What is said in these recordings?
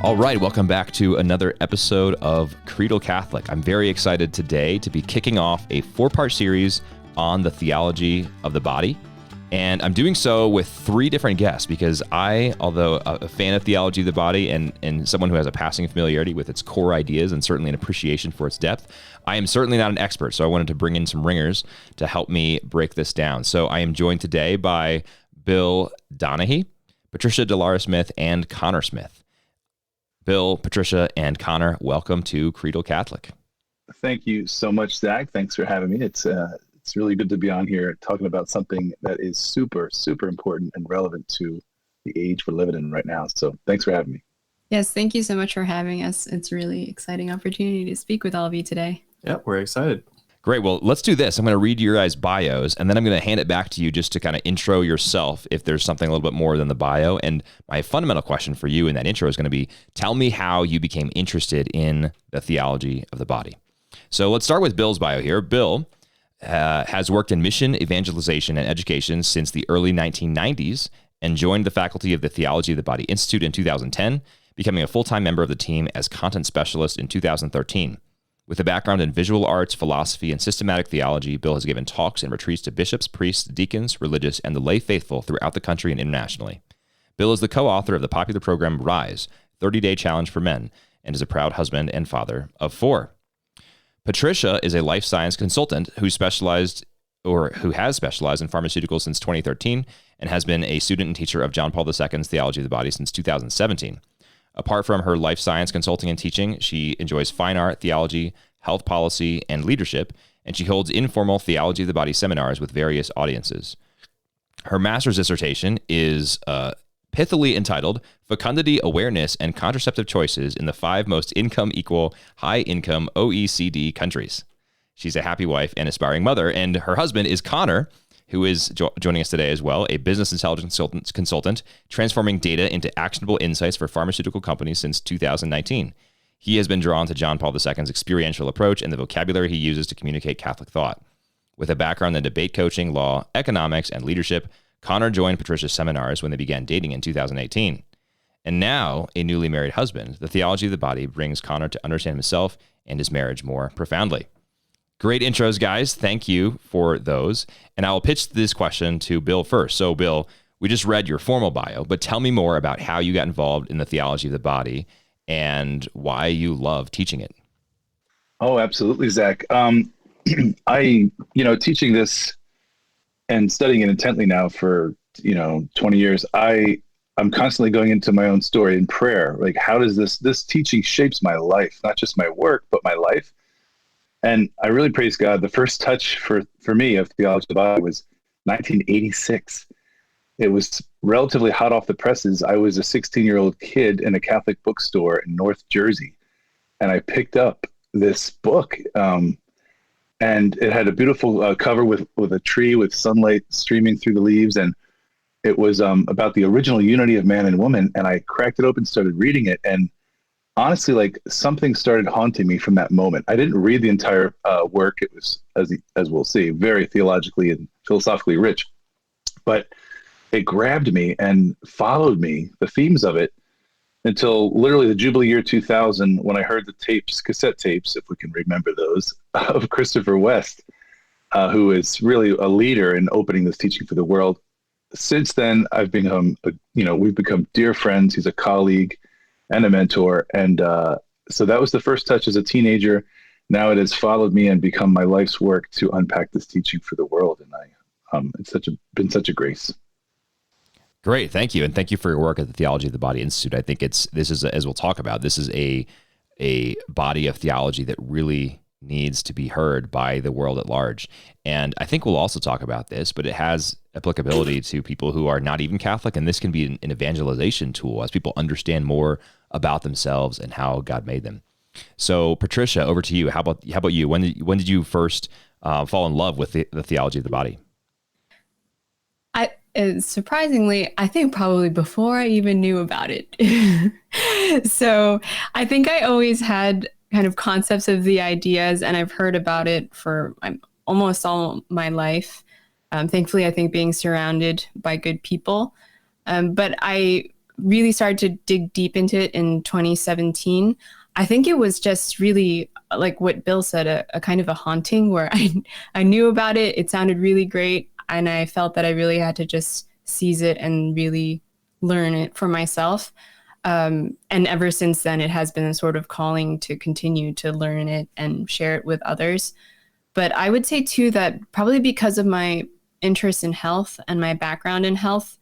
All right, welcome back to another episode of Creedal Catholic. I'm very excited today to be kicking off a 4-part series on the theology of the body. And I'm doing so with 3 different guests because I, although a fan of theology of the body and someone who has a passing familiarity with its core ideas and certainly an appreciation for its depth, I am certainly not an expert. So I wanted to bring in some ringers to help me break this down. So I am joined today by Bill Donaghy, Patricia Lara Smith, and Connor Smith. Bill, Patricia, and Connor, welcome to Creedal Catholic. Thank you so much, Zach. Thanks for having me. It's really good to be on here talking about something that is super, super important and relevant to the age we're living in right now. So thanks for having me. Yes, thank you so much for having us. It's a really exciting opportunity to speak with all of you today. Yep, we're excited. Great. Well, let's do this. I'm going to read your guys' bios, and then I'm going to hand it back to you just to kind of intro yourself if there's something a little bit more than the bio. And my fundamental question for you in that intro is going to be, tell me how you became interested in the theology of the body. So let's start with Bill's bio here. Bill has worked in mission, evangelization, and education since the early 1990s and joined the faculty of the Theology of the Body Institute in 2010, becoming a full-time member of the team as content specialist in 2013. With a background in visual arts, philosophy, and systematic theology, Bill has given talks and retreats to bishops, priests, deacons, religious, and the lay faithful throughout the country and internationally. Bill is the co-author of the popular program Rise, 30-Day Challenge for Men, and is a proud husband and father of 4. Patricia is a life science consultant who has specialized in pharmaceuticals since 2013 and has been a student and teacher of John Paul II's Theology of the Body since 2017. Apart from her life science consulting and teaching, she enjoys fine art, theology, health policy, and leadership, and she holds informal Theology of the Body seminars with various audiences. Her master's dissertation is pithily entitled Fecundity, Awareness, and Contraceptive Choices in the 5 Most Income-Equal, High-Income OECD Countries. She's a happy wife and aspiring mother, and her husband is Connor, who is joining us today as well, a business intelligence consultant, transforming data into actionable insights for pharmaceutical companies since 2019. He has been drawn to John Paul II's experiential approach and the vocabulary he uses to communicate Catholic thought. With a background in debate coaching, law, economics, and leadership, Connor joined Patricia's seminars when they began dating in 2018. And now, a newly married husband, the theology of the body brings Connor to understand himself and his marriage more profoundly. Great intros, guys. Thank you for those. And I will pitch this question to Bill first. So, Bill, we just read your formal bio, but tell me more about how you got involved in the theology of the body and why you love teaching it. Oh, absolutely, Zach. Teaching this and studying it intently now for, 20 years, I'm constantly going into my own story in prayer. Like, how does this teaching shapes my life, not just my work, but my life? And I really praise God. The first touch for me of theology of the body was 1986. It was relatively hot off the presses. I was a 16-year-old kid in a Catholic bookstore in North Jersey, and I picked up this book. And it had a beautiful cover with a tree with sunlight streaming through the leaves. And it was about the original unity of man and woman. And I cracked it open, started reading it. And honestly, like, something started haunting me from that moment. I didn't read the entire work. It was, as we'll see, very theologically and philosophically rich. But it grabbed me and followed me, the themes of it, until literally the Jubilee year 2000, when I heard the cassette tapes, if we can remember those, of Christopher West, who is really a leader in opening this teaching for the world. Since then, we've become dear friends. He's a colleague and a mentor. And so that was the first touch as a teenager. Now it has followed me and become my life's work to unpack this teaching for the world. And it's been such a grace. Great. Thank you. And thank you for your work at the Theology of the Body Institute. I think as we'll talk about, this is a body of theology that really needs to be heard by the world at large. And I think we'll also talk about this, but it has applicability to people who are not even Catholic. And this can be an evangelization tool as people understand more about themselves and how God made them. So Patricia, over to you. How about you? When did you first fall in love with the theology of the body? Surprisingly, I think probably before I even knew about it. So I think I always had kind of concepts of the ideas, and I've heard about it for almost all my life. Thankfully, I think being surrounded by good people. But I really started to dig deep into it in 2017. I think it was just really like what Bill said, a kind of a haunting where I knew about it. It sounded really great. And I felt that I really had to just seize it and really learn it for myself. And ever since then, it has been a sort of calling to continue to learn it and share it with others. But I would say, too, that probably because of my interest in health and my background in health,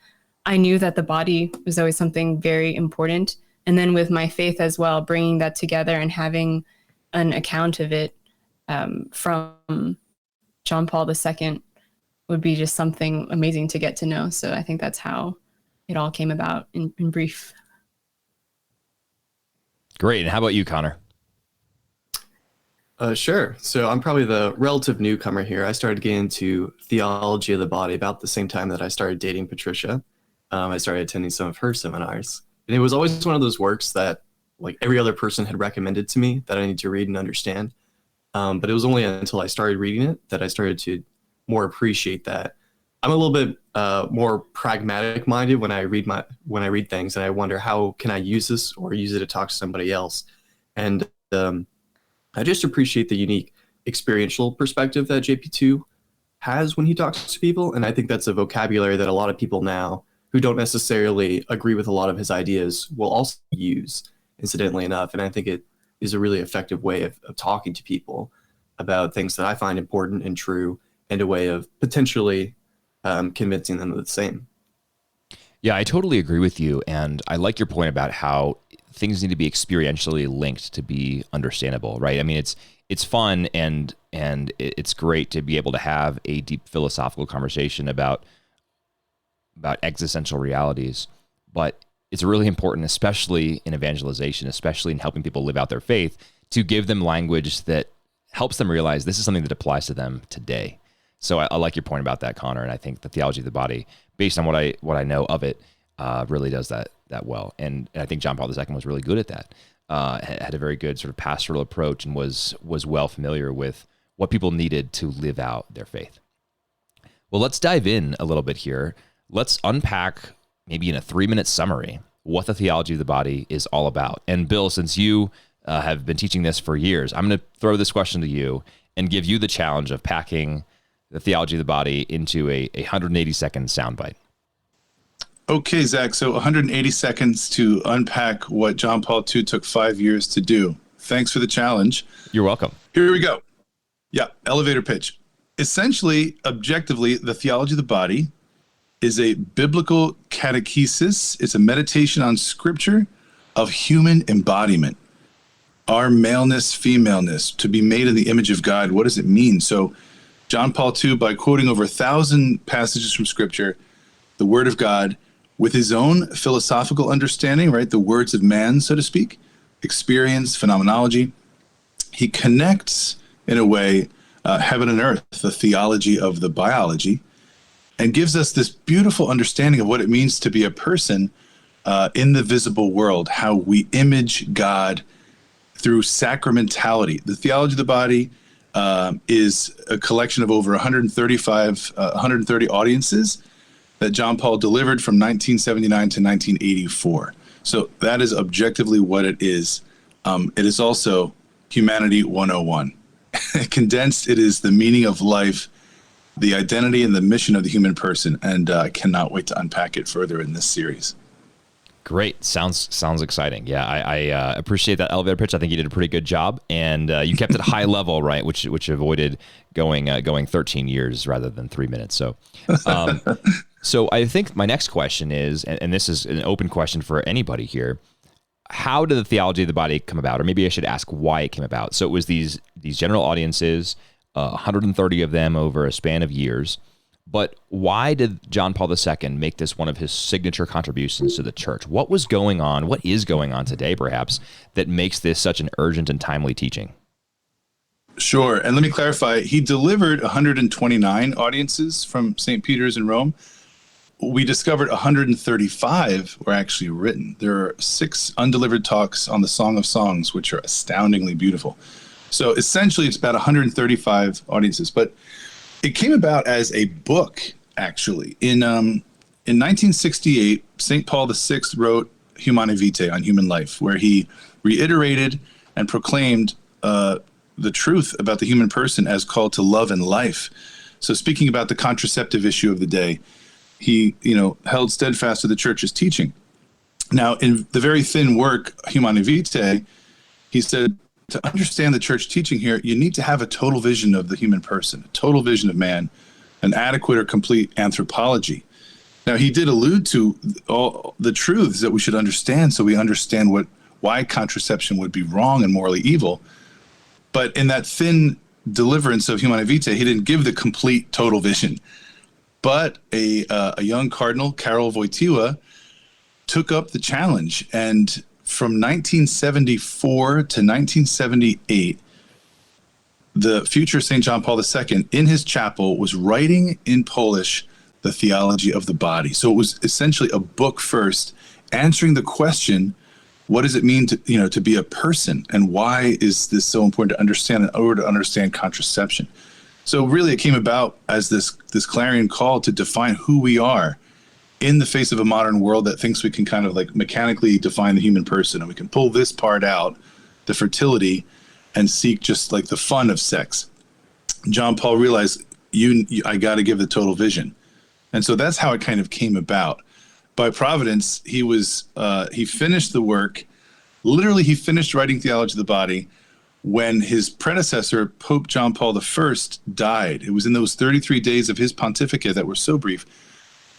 I knew that the body was always something very important. And then with my faith as well, bringing that together and having an account of it from John Paul II would be just something amazing to get to know. So I think that's how it all came about in brief. Great. And how about you, Connor? Sure. So I'm probably the relative newcomer here. I started getting into theology of the body about the same time that I started dating Patricia. I started attending some of her seminars. And it was always one of those works that like every other person had recommended to me that I need to read and understand. But it was only until I started reading it that I started to more appreciate that. I'm a little bit more pragmatic minded when I read things, and I wonder how can I use this or use it to talk to somebody else. And I just appreciate the unique experiential perspective that JP2 has when he talks to people. And I think that's a vocabulary that a lot of people now who don't necessarily agree with a lot of his ideas will also use, incidentally enough. And I think it is a really effective way of talking to people about things that I find important and true, and a way of potentially convincing them of the same. Yeah, I totally agree with you. And I like your point about how things need to be experientially linked to be understandable, right? I mean, it's fun and it's great to be able to have a deep philosophical conversation about existential realities, but it's really important, especially in evangelization, especially in helping people live out their faith, to give them language that helps them realize this is something that applies to them today. So I like your point about that, Connor, and I think the theology of the body, based on what I know of it, really does that well. And I think John Paul II was really good at that. Had a very good sort of pastoral approach and was well familiar with what people needed to live out their faith. Well, let's dive in a little bit here. Let's unpack, maybe in a 3-minute summary, what the theology of the body is all about. And Bill, since you have been teaching this for years, I'm going to throw this question to you and give you the challenge of packing the theology of the body into a 180-second soundbite. Okay, Zach, so 180 seconds to unpack what John Paul II took 5 years to do. Thanks for the challenge. You're welcome. Here we go. Yeah, elevator pitch. Essentially, objectively, the theology of the body is a biblical catechesis. It's a meditation on scripture of human embodiment. Our maleness, femaleness, to be made in the image of God. What does it mean? So John Paul II, by quoting over 1,000 passages from scripture, the word of God, with his own philosophical understanding, right? The words of man, so to speak, experience, phenomenology. He connects, in a way, heaven and earth, the theology of the biology, and gives us this beautiful understanding of what it means to be a person in the visible world, how we image God through sacramentality. The theology of the body is a collection of over 130 audiences that John Paul delivered from 1979 to 1984. So that is objectively what it is. It is also Humanity 101. Condensed, it is the meaning of life, the identity and the mission of the human person, and I cannot wait to unpack it further in this series. Great. Sounds exciting. Yeah, I appreciate that elevator pitch. I think you did a pretty good job, and you kept it high level, right? Which avoided going 13 years rather than 3 minutes. So, so I think my next question is, and this is an open question for anybody here: how did the theology of the body come about? Or maybe I should ask why it came about. So it was these general audiences, 130 of them over a span of years. But why did John Paul II make this one of his signature contributions to the church? What was going on? What is going on today, perhaps, that makes this such an urgent and timely teaching? Sure. And let me clarify. He delivered 129 audiences from St. Peter's in Rome. We discovered 135 were actually written. There are 6 undelivered talks on the Song of Songs, which are astoundingly beautiful. So essentially, it's about 135 audiences. But it came about as a book, actually. In in 1968, St. Paul VI wrote Humanae Vitae, on human life, where he reiterated and proclaimed the truth about the human person as called to love and life. So speaking about the contraceptive issue of the day, he, held steadfast to the church's teaching. Now, in the very thin work, Humanae Vitae, he said, to understand the church teaching here, you need to have a total vision of the human person, a total vision of man, an adequate or complete anthropology. Now, he did allude to all the truths that we should understand, so we understand why contraception would be wrong and morally evil. But in that thin deliverance of Humanae Vitae, he didn't give the complete total vision. But a young cardinal, Karol Wojtyła, took up the challenge, and from 1974 to 1978, the future St. John Paul II, in his chapel, was writing in Polish the Theology of the Body. So it was essentially a book first, answering the question, what does it mean to be a person, and why is this so important to understand in order to understand contraception? So really it came about as this clarion call to define who we are in the face of a modern world that thinks we can kind of like mechanically define the human person, and we can pull this part out, the fertility, and seek just like the fun of sex. John Paul realized, I got to give the total vision. And so that's how it kind of came about. By providence, he finished the work. Literally, he finished writing Theology of the Body when his predecessor, Pope John Paul I, died. It was in those 33 days of his pontificate that were so brief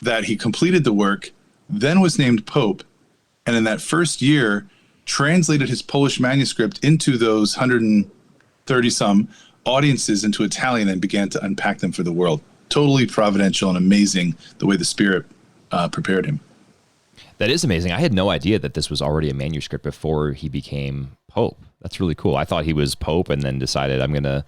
that he completed the work, then was named Pope, and in that first year, translated his Polish manuscript into those 130-some audiences into Italian and began to unpack them for the world. Totally providential and amazing the way the Spirit prepared him. That is amazing. I had no idea that this was already a manuscript before he became Pope. That's really cool. I thought he was Pope and then decided I'm going to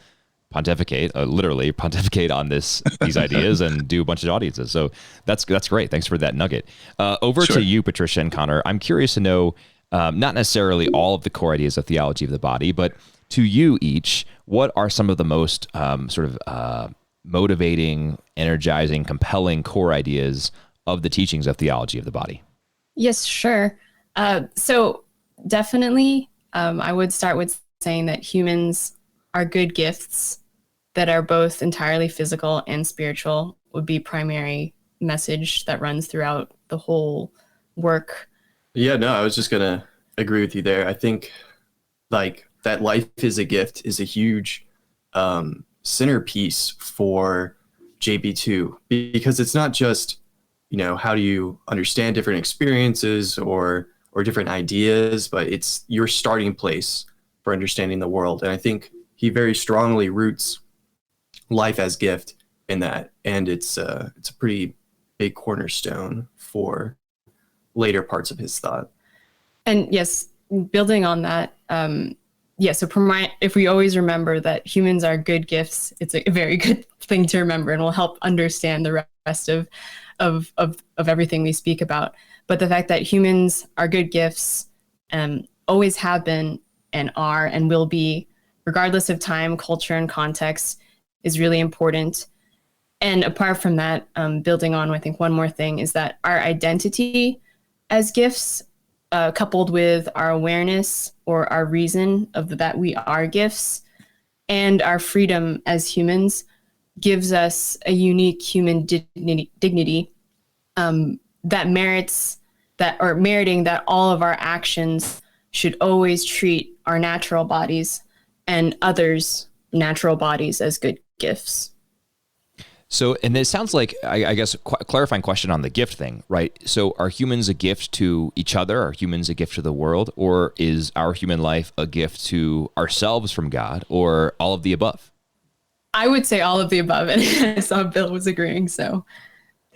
literally pontificate on these ideas and do a bunch of audiences. So that's great. Thanks for that nugget. Over Sure. to you, Patricia and Connor. I'm curious to know, not necessarily all of the core ideas of theology of the body, but to you each, what are some of the most motivating, energizing, compelling core ideas of the teachings of theology of the body? Yes, sure. So definitely, I would start with saying that humans are good gifts that are both entirely physical and spiritual would be primary message that runs throughout the whole work. Yeah, no, I was just going to agree with you there. I think like that life is a gift is a huge centerpiece for JP2, because it's not just, how do you understand different experiences or different ideas, but it's your starting place for understanding the world. And I think he very strongly roots life as gift in that, and it's a pretty big cornerstone for later parts of his thought. And yes, building on that, so if we always remember that humans are good gifts, it's a very good thing to remember, and will help understand the rest of everything we speak about. But the fact that humans are good gifts, always have been and are and will be, regardless of time, culture, and context, is really important. And apart from that, building on, I think one more thing is that our identity as gifts, coupled with our awareness or our reason of that we are gifts, and our freedom as humans, gives us a unique human dignity that meriting that all of our actions should always treat our natural bodies and others' natural bodies as good gifts. So, and it sounds like, I guess, clarifying question on the gift thing, right? So are humans a gift to each other? Are humans a gift to the world? Or is our human life a gift to ourselves from God, or all of the above? I would say all of the above, and I saw Bill was agreeing, so.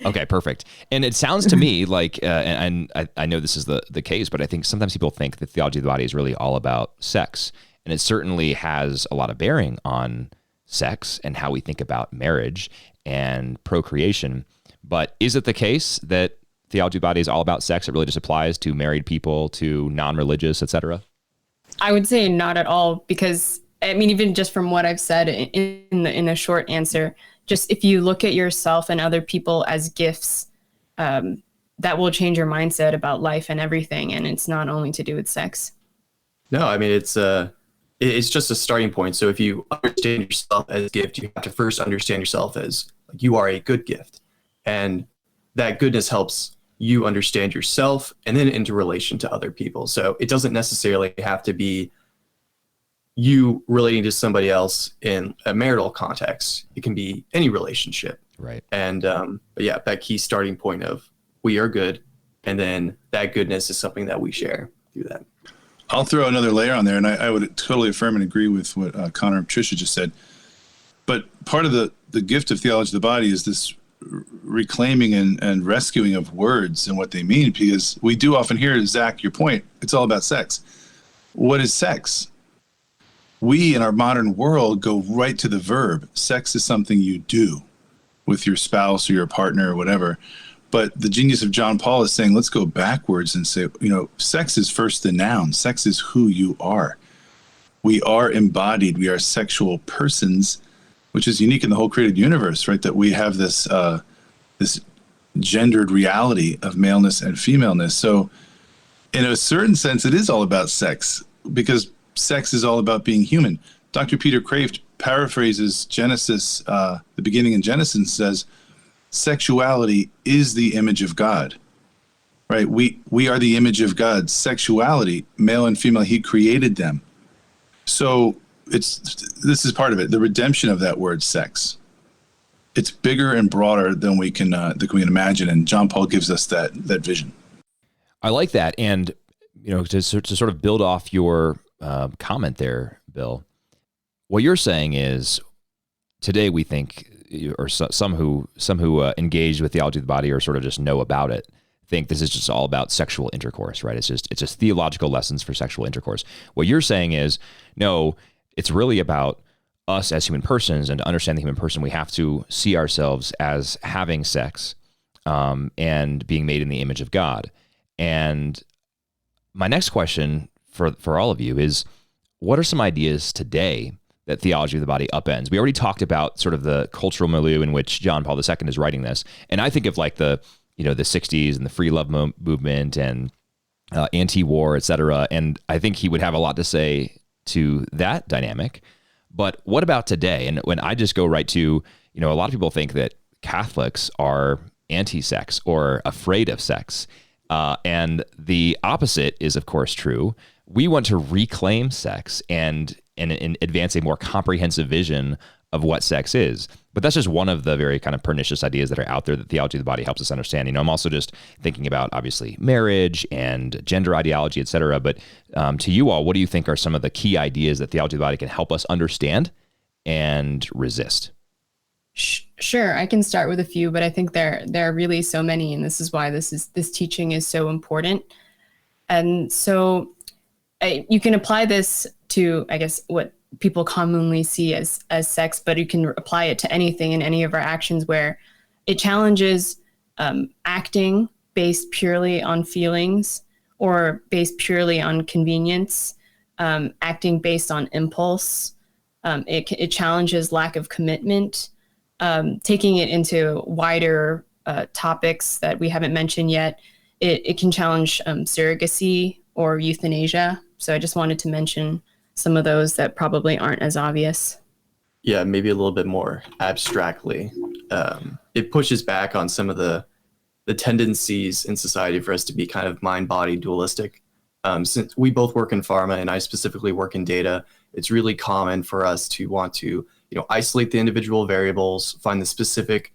Okay, perfect. And it sounds to me like, and I know this is the case, but I think sometimes people think that theology of the body is really all about sex. And it certainly has a lot of bearing on sex and how we think about marriage and procreation. But is it the case that theology of the body is all about sex? It really just applies to married people, to non-religious, etc.? I would say not at all, because even just from what I've said in a short answer, just if you look at yourself and other people as gifts, that will change your mindset about life and everything. And it's not only to do with sex. No, I mean, it's just a starting point. So if you understand yourself as a gift, you have to first understand yourself as like you are a good gift. And that goodness helps you understand yourself and then into relation to other people. So it doesn't necessarily have to be you relating to somebody else in a marital context. It can be any relationship. Right. And but yeah, that key starting point of we are good. And then that goodness is something that we share through that. I'll throw another layer on there, and I would totally affirm and agree with what Connor and Patricia just said. But part of the gift of theology of the body is this reclaiming and rescuing of words and what they mean, because we do often hear, Zach, your point, it's all about sex. What is sex? We in our modern world go right to the verb. Sex is something you do with your spouse or your partner or whatever. But the genius of John Paul is saying, let's go backwards and say, sex is first the noun. Sex is who you are. We are embodied. We are sexual persons, which is unique in the whole created universe, right? That we have this gendered reality of maleness and femaleness. So in a certain sense, it is all about sex, because sex is all about being human. Dr. Peter Kraft paraphrases Genesis, the beginning in Genesis, and says, sexuality is the image of God, right? We are the image of God. Sexuality, male and female, he created them. So this is part of it, the redemption of that word sex. It's bigger and broader than we can imagine, and John Paul gives us that vision. I like that, and to sort of build off your comment there, Bill. What you're saying is, today we think, or some who engage with theology of the body or sort of just know about it, think this is just all about sexual intercourse, right? It's just theological lessons for sexual intercourse. What you're saying is, no, it's really about us as human persons, and to understand the human person, we have to see ourselves as having sex and being made in the image of God. And my next question for all of you is, what are some ideas today that theology of the body upends? We already talked about sort of the cultural milieu in which John Paul II is writing this. And I think of like the 60s and the free love movement and anti-war, et cetera. And I think he would have a lot to say to that dynamic. But what about today? And when I just go right to, a lot of people think that Catholics are anti-sex or afraid of sex. And the opposite is, of course, true. We want to reclaim sex and advance a more comprehensive vision of what sex is. But that's just one of the very kind of pernicious ideas that are out there that theology of the body helps us understand. I'm also just thinking about, obviously, marriage and gender ideology, et cetera. But to you all, what do you think are some of the key ideas that theology of the body can help us understand and resist? Sure, I can start with a few, but I think there are really so many, and this is why this teaching is so important. And so you can apply this to, I guess, what people commonly see as sex, but you can apply it to anything in any of our actions where it challenges acting based purely on feelings or based purely on convenience, acting based on impulse. It challenges lack of commitment, taking it into wider topics that we haven't mentioned yet. It can challenge surrogacy or euthanasia. So I just wanted to mention some of those that probably aren't as obvious. Yeah, maybe a little bit more abstractly. It pushes back on some of the tendencies in society for us to be kind of mind-body dualistic. Since we both work in pharma and I specifically work in data, it's really common for us to want to, isolate the individual variables, find the specific,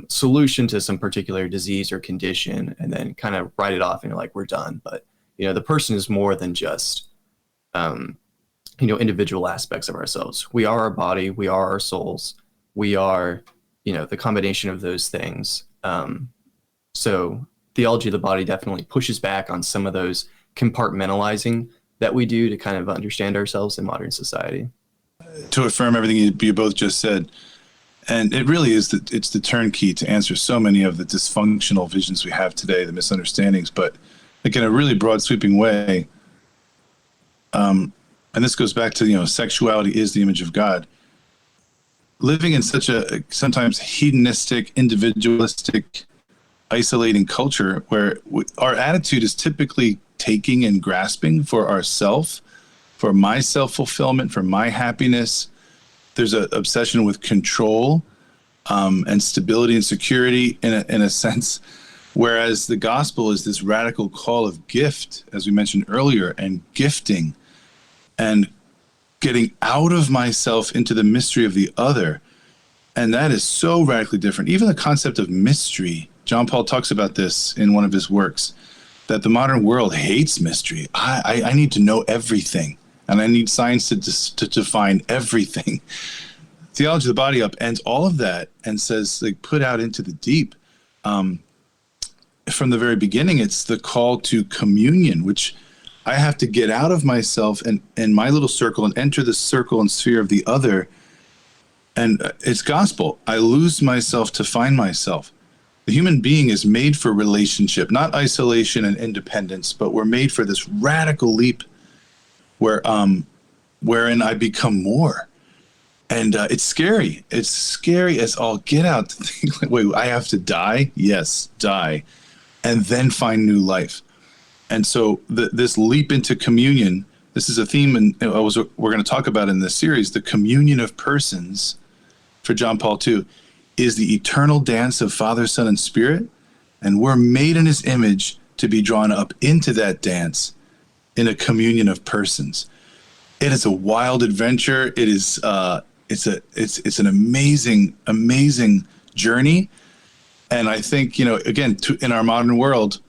solution to some particular disease or condition, and then kind of write it off and you're like, we're done. But, the person is more than just, individual aspects of ourselves. We are our body, we are our souls, we are, the combination of those things. So theology of the body definitely pushes back on some of those compartmentalizing that we do to kind of understand ourselves in modern society. To affirm everything you both just said, and it really is it's the turnkey to answer so many of the dysfunctional visions we have today, the misunderstandings, but like in a really broad sweeping way. And this goes back to, sexuality is the image of God. living in such a sometimes hedonistic, individualistic, isolating culture where our attitude is typically taking and grasping for ourself, for my self-fulfillment, for my happiness. There's an obsession with control and stability and security in a sense, whereas the gospel is this radical call of gift, as we mentioned earlier, and gifting and getting out of myself into the mystery of the other. And that is so radically different. Even the concept of mystery, John Paul talks about this in one of his works, that the modern world hates mystery. I need to know everything, and I need science to define everything. Theology of the Body upends all of that and says, like, put out into the deep. From the very beginning, it's the call to communion, which I have to get out of myself and my little circle and enter the circle and sphere of the other. And it's gospel. I lose myself to find myself. The human being is made for relationship, not isolation and independence, but we're made for this radical leap wherein I become more. And it's scary. It's scary as all get out to think, like, wait, I have to die? Yes, die. And then find new life. And so this leap into communion, this is a theme we're going to talk about in this series, the communion of persons for John Paul II, is the eternal dance of Father, Son, and Spirit. And we're made in his image to be drawn up into that dance in a communion of persons. It is a wild adventure. It is it's an amazing journey. And I think, again, in our modern world,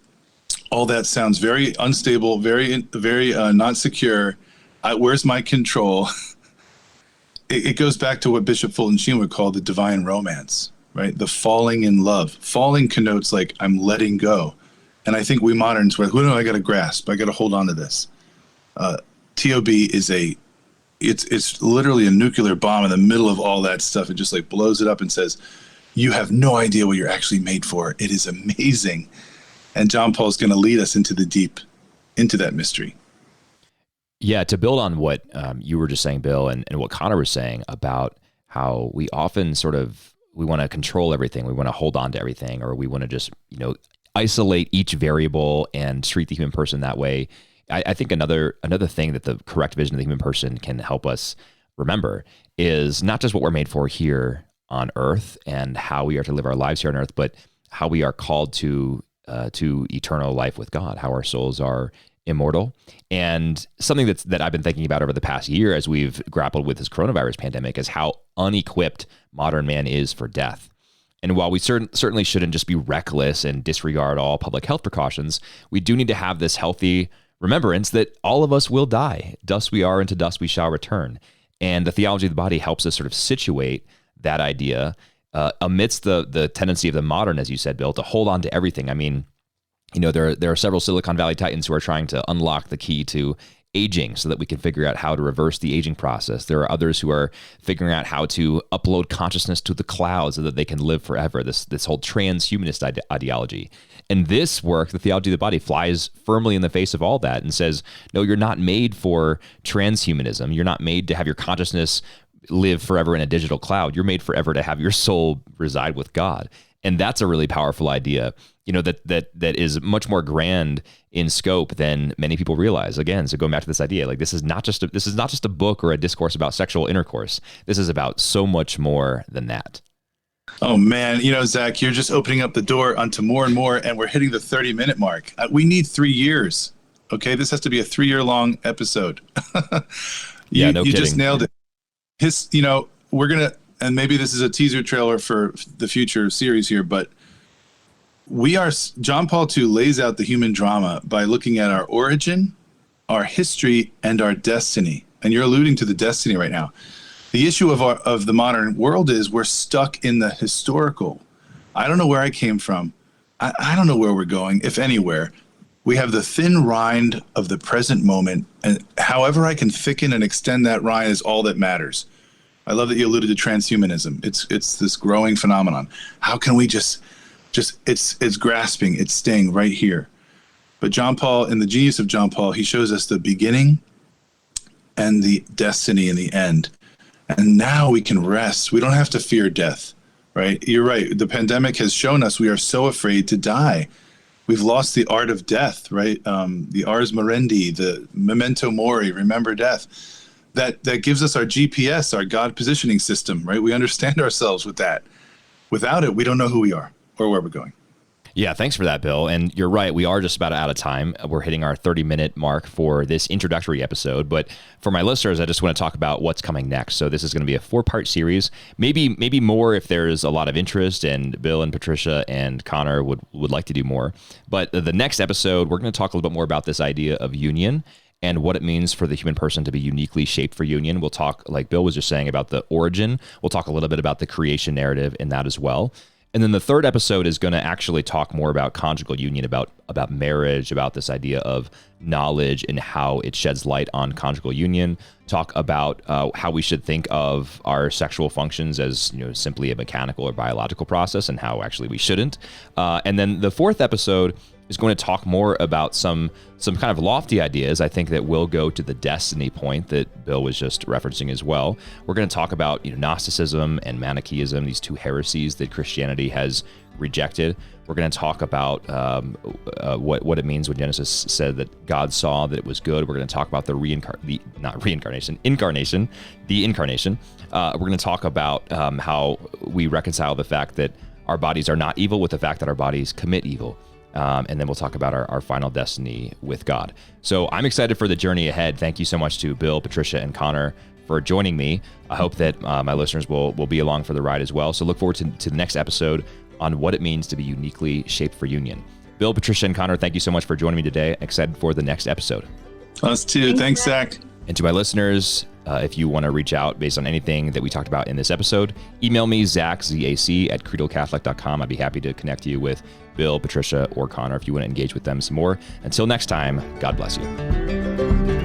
all that sounds very unstable, very not secure. Where's my control? It goes back to what Bishop Fulton Sheen would call the divine romance, right? The falling in love. Falling connotes like I'm letting go. And I think we moderns, we're like, well, no, I got to grasp. I got to hold on to this. TOB is it's literally a nuclear bomb in the middle of all that stuff. It just like blows it up and says, you have no idea what you're actually made for. It is amazing. And John Paul's going to lead us into the deep, into that mystery. Yeah, to build on what you were just saying, Bill, and what Connor was saying about how we often we want to control everything. We want to hold on to everything, or we want to just, isolate each variable and treat the human person that way. I think another thing that the correct vision of the human person can help us remember is not just what we're made for here on earth and how we are to live our lives here on earth, but how we are called to eternal life with God, how our souls are immortal. And something that I've been thinking about over the past year as we've grappled with this coronavirus pandemic is how unequipped modern man is for death. And while we certainly shouldn't just be reckless and disregard all public health precautions, we do need to have this healthy remembrance that all of us will die. Dust we are, and to dust we shall return. And the theology of the body helps us sort of situate that idea amidst the tendency of the modern, as you said, Bill, to hold on to everything. I mean, there are several Silicon Valley titans who are trying to unlock the key to aging so that we can figure out how to reverse the aging process. There are others who are figuring out how to upload consciousness to the cloud so that they can live forever, this whole transhumanist ideology. And this work, the theology of the body, flies firmly in the face of all that and says, no, you're not made for transhumanism. You're not made to have your consciousness live forever in a digital cloud. You're made forever to have your soul reside with God. And that's a really powerful idea, that is much more grand in scope than many people realize. Again, so going back to this idea, like this is not just a book or a discourse about sexual intercourse. This is about so much more than that. Oh man, Zach, you're just opening up the door onto more and more, and we're hitting the 30-minute mark. We need 3 years. Okay, this has to be a 3-year-long episode. Yeah, no kidding. You just nailed it. We're gonna, and maybe this is a teaser trailer for the future series here, but John Paul II lays out the human drama by looking at our origin, our history, and our destiny. And you're alluding to the destiny right now. The issue of the modern world is we're stuck in the historical. I don't know where I came from. I don't know where we're going, if anywhere. We have the thin rind of the present moment, and however I can thicken and extend that rind is all that matters. I love that you alluded to transhumanism. It's this growing phenomenon. How can we just it's grasping, it's staying right here. But John Paul, in the genius of John Paul, he shows us the beginning and the destiny in the end. And now we can rest. We don't have to fear death, right? You're right. The pandemic has shown us we are so afraid to die. We've lost the art of death, right? The ars morendi, the memento mori, remember death. That gives us our GPS, our God positioning system, right? We understand ourselves with that. Without it, we don't know who we are or where we're going. Yeah, thanks for that, Bill. And you're right, we are just about out of time. We're hitting our 30-minute mark for this introductory episode. But for my listeners, I just want to talk about what's coming next. So this is going to be a 4-part series, maybe more if there's a lot of interest, and Bill and Patricia and Connor would like to do more. But the next episode, we're going to talk a little bit more about this idea of union and what it means for the human person to be uniquely shaped for union. We'll talk, like Bill was just saying, about the origin. We'll talk a little bit about the creation narrative in that as well. And then the third episode is going to actually talk more about conjugal union, about marriage, about this idea of knowledge and how it sheds light on conjugal union. Talk about how we should think of our sexual functions as simply a mechanical or biological process, and how actually we shouldn't. And then the fourth episode is going to talk more about some kind of lofty ideas, I think, that will go to the destiny point that Bill was just referencing as well. We're going to talk about Gnosticism and Manichaeism, these two heresies that Christianity has rejected. We're going to talk about what it means when Genesis said that God saw that it was good. We're going to talk about the incarnation. We're going to talk about how we reconcile the fact that our bodies are not evil with the fact that our bodies commit evil. And then we'll talk about our final destiny with God. So I'm excited for the journey ahead. Thank you so much to Bill, Patricia, and Connor for joining me. I hope that my listeners will be along for the ride as well. So look forward to the next episode on what it means to be uniquely shaped for union. Bill, Patricia, and Connor, thank you so much for joining me today. Excited for the next episode. Us too. Thanks, Zach. And to my listeners, if you want to reach out based on anything that we talked about in this episode, email me, Zach, Z-A-C, @creedalcatholic.com. I'd be happy to connect you with Bill, Patricia, or Connor if you want to engage with them some more. Until next time, God bless you.